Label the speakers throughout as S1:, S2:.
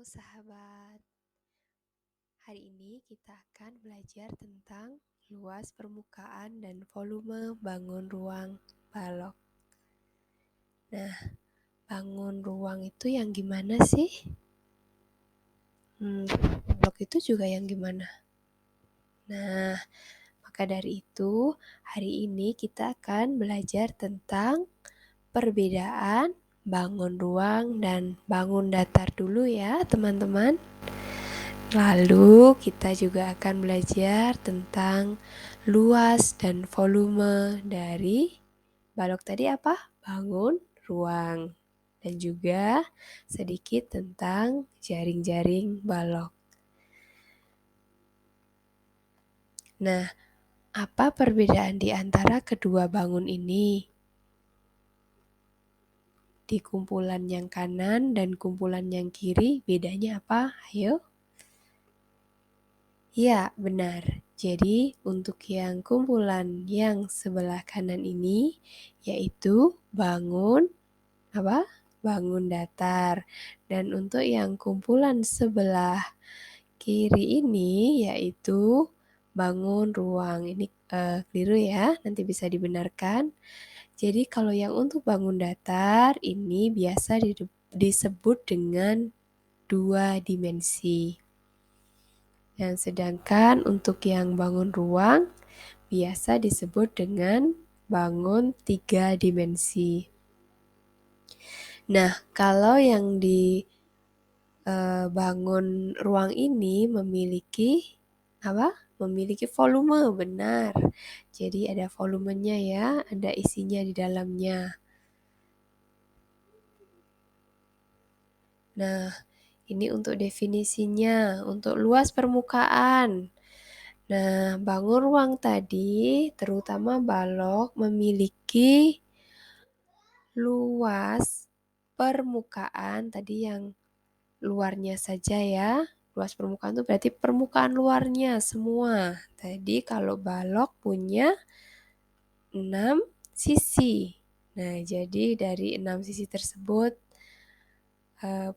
S1: sahabat. Hari ini kita akan belajar tentang luas permukaan dan volume bangun ruang balok. Nah, bangun ruang itu yang gimana sih? Balok itu juga yang gimana? Nah, maka dari itu hari ini kita akan belajar tentang perbedaan bangun ruang dan bangun datar dulu ya teman-teman. Lalu kita juga akan belajar tentang luas dan volume dari balok tadi apa? Bangun ruang. Dan juga sedikit tentang jaring-jaring balok. Nah, apa perbedaan di antara kedua bangun ini? Di kumpulan yang kanan dan kumpulan yang kiri bedanya apa? Ayo. Ya, benar. Jadi, untuk yang kumpulan yang sebelah kanan ini, yaitu bangun apa? Bangun datar. Dan untuk yang kumpulan sebelah kiri ini, yaitu bangun ruang. Ini keliru ya, nanti bisa dibenarkan. Jadi, kalau yang untuk bangun datar, ini biasa disebut dengan 2 dimensi. Yang sedangkan untuk yang bangun ruang biasa disebut dengan bangun 3 dimensi. Nah, kalau yang di bangun ruang ini memiliki apa? Memiliki volume, benar. Jadi ada volumenya ya, ada isinya di dalamnya. Nah, ini untuk definisinya, untuk luas permukaan. Nah, bangun ruang tadi, terutama balok, memiliki luas permukaan tadi yang luarnya saja ya. Luas permukaan itu berarti permukaan luarnya semua. Tadi kalau balok punya 6 sisi. Nah, jadi dari 6 sisi tersebut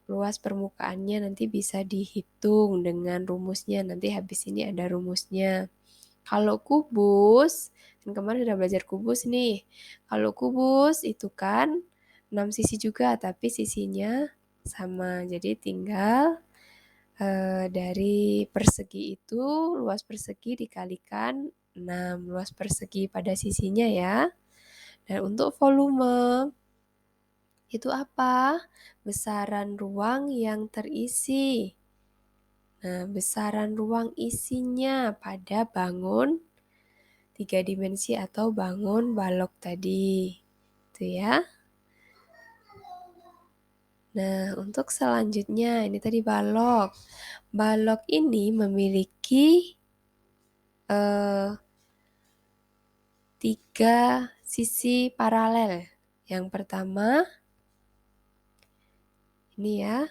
S1: luas permukaannya nanti bisa dihitung dengan rumusnya. Nanti habis ini ada rumusnya. Kalau kubus, kan kemarin udah belajar kubus nih. Kalau kubus itu kan 6 sisi juga, tapi sisinya sama. Jadi tinggal dari persegi itu, luas persegi dikalikan 6. Luas persegi pada sisinya ya. Dan untuk volume, itu apa? Besaran ruang yang terisi. Nah, besaran ruang isinya pada bangun 3 dimensi atau bangun balok tadi. Itu ya. Nah, untuk selanjutnya ini tadi balok. Balok ini memiliki 3 sisi paralel. Yang pertama ini ya.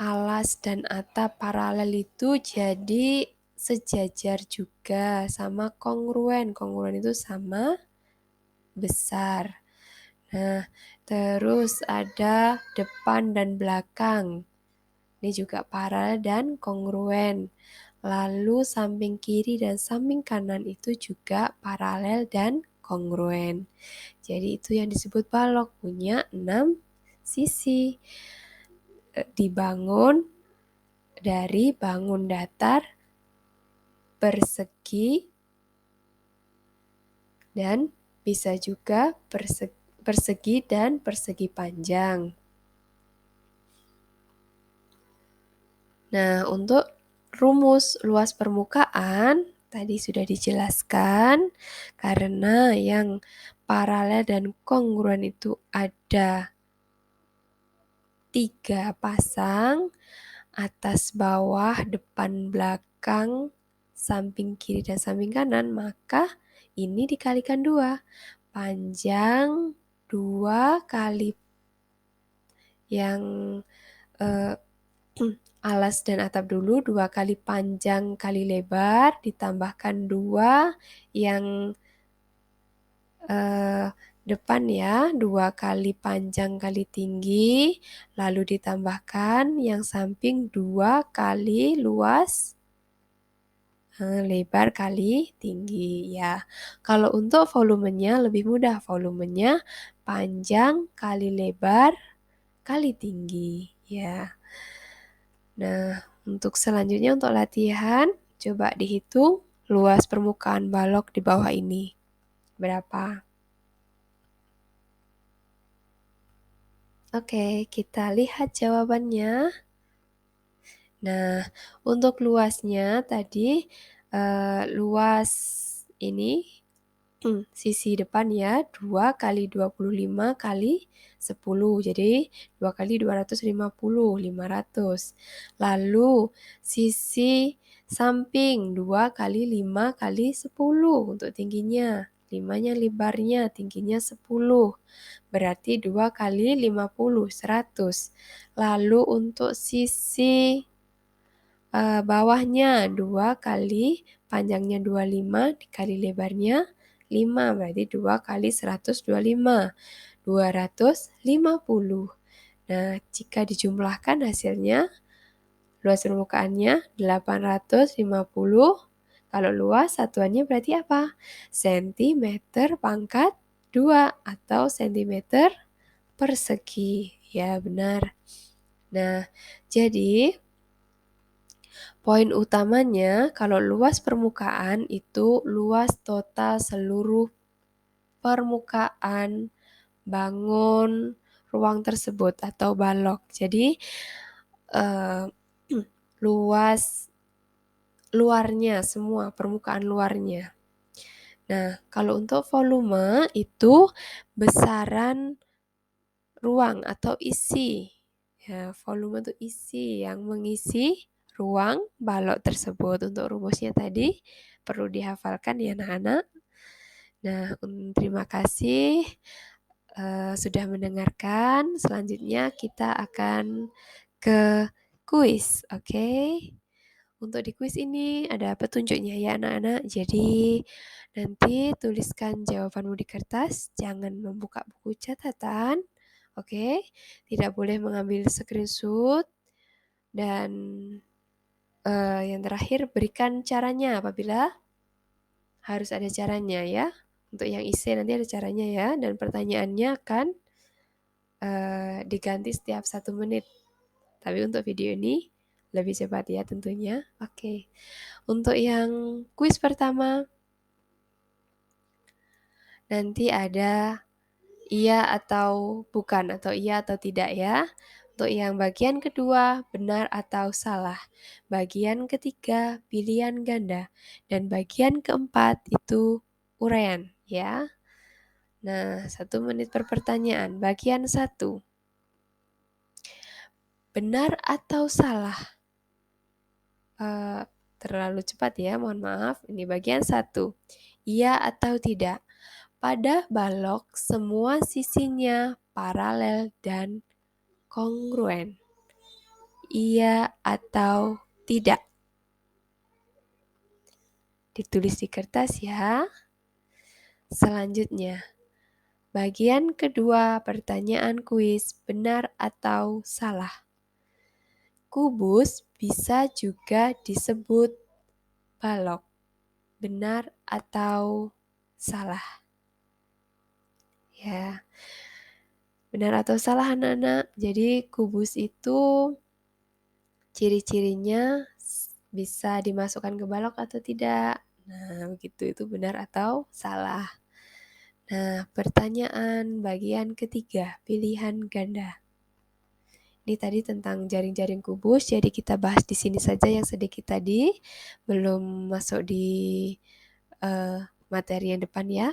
S1: Alas dan atap paralel itu jadi sejajar juga sama kongruen. Kongruen itu sama besar. Nah, terus ada depan dan belakang. Ini juga paralel dan kongruen. Lalu samping kiri dan samping kanan itu juga paralel dan kongruen. Jadi itu yang disebut balok, punya 6 sisi. Dibangun dari bangun datar, persegi, dan bisa juga persegi dan persegi panjang. Nah, untuk rumus luas permukaan tadi sudah dijelaskan karena yang paralel dan kongruen itu ada 3 pasang, atas bawah, depan belakang, samping kiri dan samping kanan, maka ini dikalikan 2. Panjang 2 kali yang alas dan atap dulu, 2 kali panjang kali lebar, ditambahkan 2 yang depan ya, 2 kali panjang kali tinggi, lalu ditambahkan yang samping 2 kali luas, lebar kali tinggi ya. Kalau untuk volumenya lebih mudah, volumenya panjang kali lebar kali tinggi ya. Nah, untuk selanjutnya untuk latihan, coba dihitung luas permukaan balok di bawah ini. Berapa? Oke, kita lihat jawabannya. Nah, untuk luasnya tadi, luas ini sisi depan ya, 2 kali 25 kali 10. Jadi 2 kali 250, 500. Lalu sisi samping 2 kali 5 kali 10 untuk tingginya. 5-nya lebarnya, tingginya 10. Berarti 2 kali 50, 100. Lalu untuk sisi bawahnya 2 kali panjangnya 25 dikali lebarnya 5, berarti 2 kali 125, 250. Nah, jika dijumlahkan hasilnya, luas permukaannya 850. Kalau luas satuannya berarti apa? Sentimeter pangkat 2 atau sentimeter persegi. Ya, benar. Nah, jadi poin utamanya kalau luas permukaan itu luas total seluruh permukaan bangun ruang tersebut atau balok. Jadi eh, luas luarnya semua, permukaan luarnya. Nah, kalau untuk volume itu besaran ruang atau isi. Ya, volume itu isi yang mengisi ruang balok tersebut. Untuk rumusnya tadi perlu dihafalkan ya anak-anak. Nah, terima kasih sudah mendengarkan. Selanjutnya kita akan ke kuis, oke? Untuk di kuis ini ada petunjuknya ya anak-anak. Jadi nanti tuliskan jawabanmu di kertas, jangan membuka buku catatan, oke? Tidak boleh mengambil screenshot dan yang terakhir berikan caranya apabila harus ada caranya ya. Untuk yang isi nanti ada caranya ya dan pertanyaannya akan diganti setiap 1 menit. Tapi untuk video ini lebih cepat ya tentunya. Oke. Untuk yang kuis pertama nanti ada iya atau bukan atau iya atau tidak ya. Untuk yang bagian kedua benar atau salah. Bagian ketiga pilihan ganda dan bagian keempat itu uraian ya. Nah, 1 menit per pertanyaan. Bagian 1. Benar atau salah? Terlalu cepat ya, mohon maaf. Ini bagian 1. Iya atau tidak? Pada balok semua sisinya paralel dan kongruen. Iya atau tidak? Ditulis di kertas ya. Selanjutnya, bagian kedua pertanyaan kuis benar atau salah? Kubus bisa juga disebut balok. Benar atau salah? Ya. Benar atau salah anak-anak? Jadi kubus itu ciri-cirinya bisa dimasukkan ke balok atau tidak? Nah, begitu itu benar atau salah. Nah, pertanyaan bagian ketiga, pilihan ganda. Ini tadi tentang jaring-jaring kubus, jadi kita bahas di sini saja yang sedikit tadi, belum masuk di materi yang depan ya.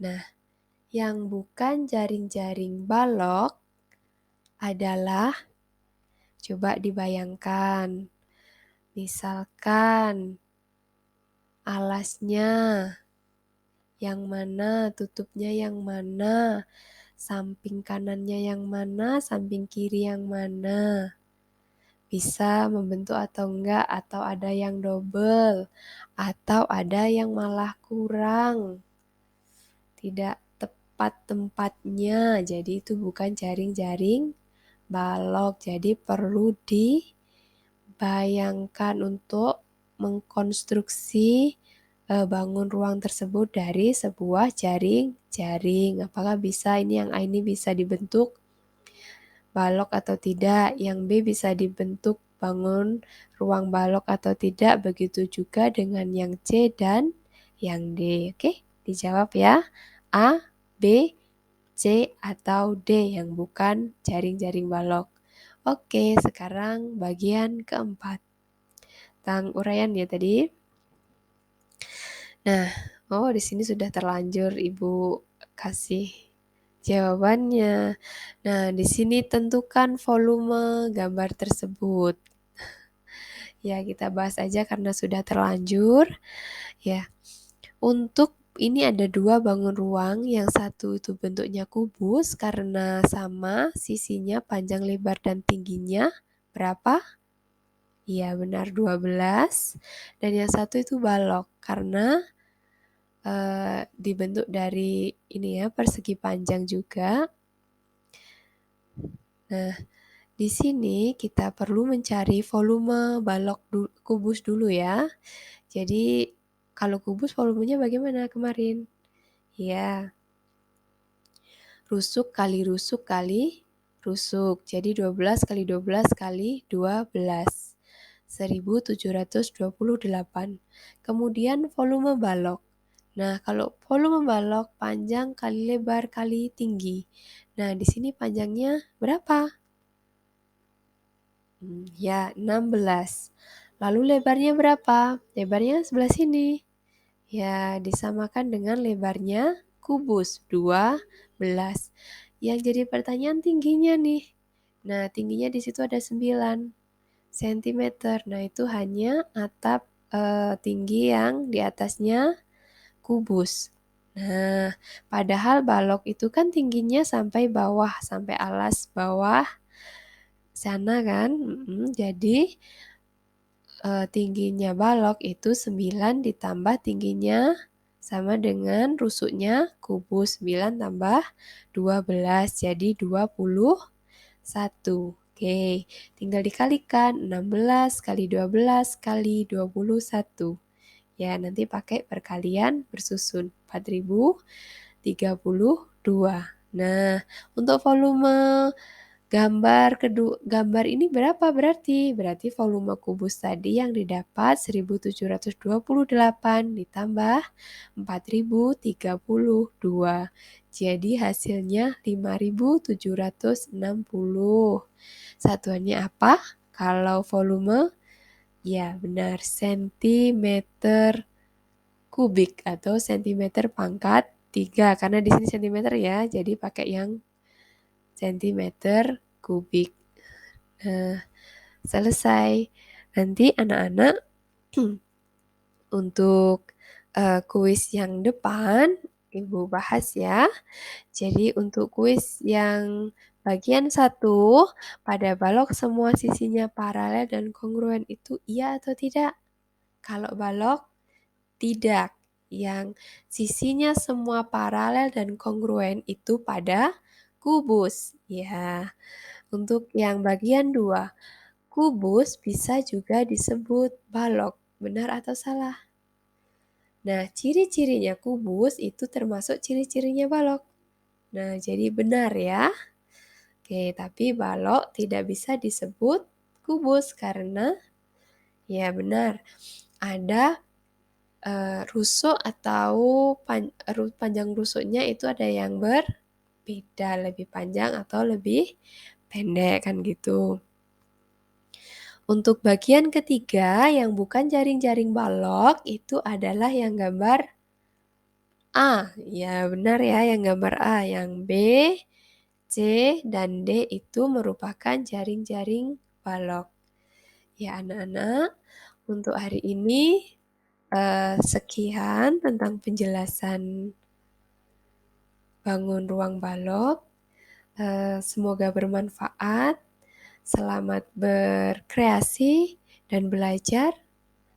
S1: Nah, yang bukan jaring-jaring balok adalah, coba dibayangkan, misalkan alasnya yang mana, tutupnya yang mana, samping kanannya yang mana, samping kiri yang mana. Bisa membentuk atau enggak, atau ada yang double, atau ada yang malah kurang. Tidak tempat-tempatnya. Jadi itu bukan jaring-jaring balok. Jadi perlu dibayangkan untuk mengkonstruksi bangun ruang tersebut dari sebuah jaring-jaring. Apakah bisa ini yang A ini bisa dibentuk balok atau tidak? Yang B bisa dibentuk bangun ruang balok atau tidak? Begitu juga dengan yang C dan yang D. Oke, dijawab ya. A, B, C, atau D yang bukan jaring-jaring balok. Oke, sekarang bagian keempat. Tentang uraian ya tadi. Nah, di sini sudah terlanjur Ibu kasih jawabannya. Nah, di sini tentukan volume gambar tersebut. Ya, kita bahas aja karena sudah terlanjur. Ya, untuk ini ada dua bangun ruang, yang satu itu bentuknya kubus karena sama sisinya, panjang, lebar, dan tingginya berapa? Iya, benar 12. Dan yang satu itu balok karena dibentuk dari ini ya, persegi panjang juga. Nah, di sini kita perlu mencari volume balok kubus dulu ya. Jadi kalau kubus volumenya bagaimana kemarin? Ya, rusuk kali rusuk kali rusuk. Jadi 12 kali 12 kali 12. 1728. Kemudian volume balok. Nah, kalau volume balok panjang kali lebar kali tinggi. Nah, di sini panjangnya berapa? Ya, 16. Lalu lebarnya berapa? Lebarnya sebelah sini. Ya, disamakan dengan lebarnya kubus, 12. Yang jadi pertanyaan tingginya nih. Nah, tingginya di situ ada 9 cm. Nah, itu hanya atap tinggi yang di atasnya kubus. Nah, padahal balok itu kan tingginya sampai bawah, sampai alas bawah sana kan. Jadi tingginya balok itu 9 ditambah tingginya sama dengan rusuknya kubus. 9 tambah 12 jadi 21. Oke, tinggal dikalikan 16 kali 12 kali 21. Ya, nanti pakai perkalian bersusun 4032. Nah, untuk volume gambar ini berapa berarti? Berarti volume kubus tadi yang didapat 1728 ditambah 4032. Jadi hasilnya 5760. Satuannya apa? Kalau volume, ya benar, sentimeter kubik atau sentimeter pangkat 3. Karena di sini sentimeter ya, jadi pakai yang sentimeter kubik. Nah, selesai. Nanti anak-anak untuk kuis yang depan Ibu bahas ya. Jadi untuk kuis yang bagian 1, pada balok semua sisinya paralel dan kongruen itu iya atau tidak? Kalau balok tidak. Yang sisinya semua paralel dan kongruen itu pada kubus. Ya. Untuk yang bagian 2, kubus bisa juga disebut balok. Benar atau salah? Nah, ciri-cirinya kubus itu termasuk ciri-cirinya balok. Nah, jadi benar ya. Oke, tapi balok tidak bisa disebut kubus karena ya benar. Ada rusuk atau panjang rusuknya itu ada yang berbeda, lebih panjang atau lebih pendek kan gitu. Untuk bagian ketiga yang bukan jaring-jaring balok itu adalah yang gambar A. Ya benar ya, yang gambar A. Yang B, C, dan D itu merupakan jaring-jaring balok. Ya anak-anak, untuk hari ini sekian tentang penjelasan bangun ruang balok. Semoga bermanfaat. Selamat berkreasi dan belajar.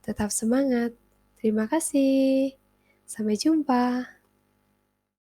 S1: Tetap semangat. Terima kasih. Sampai jumpa.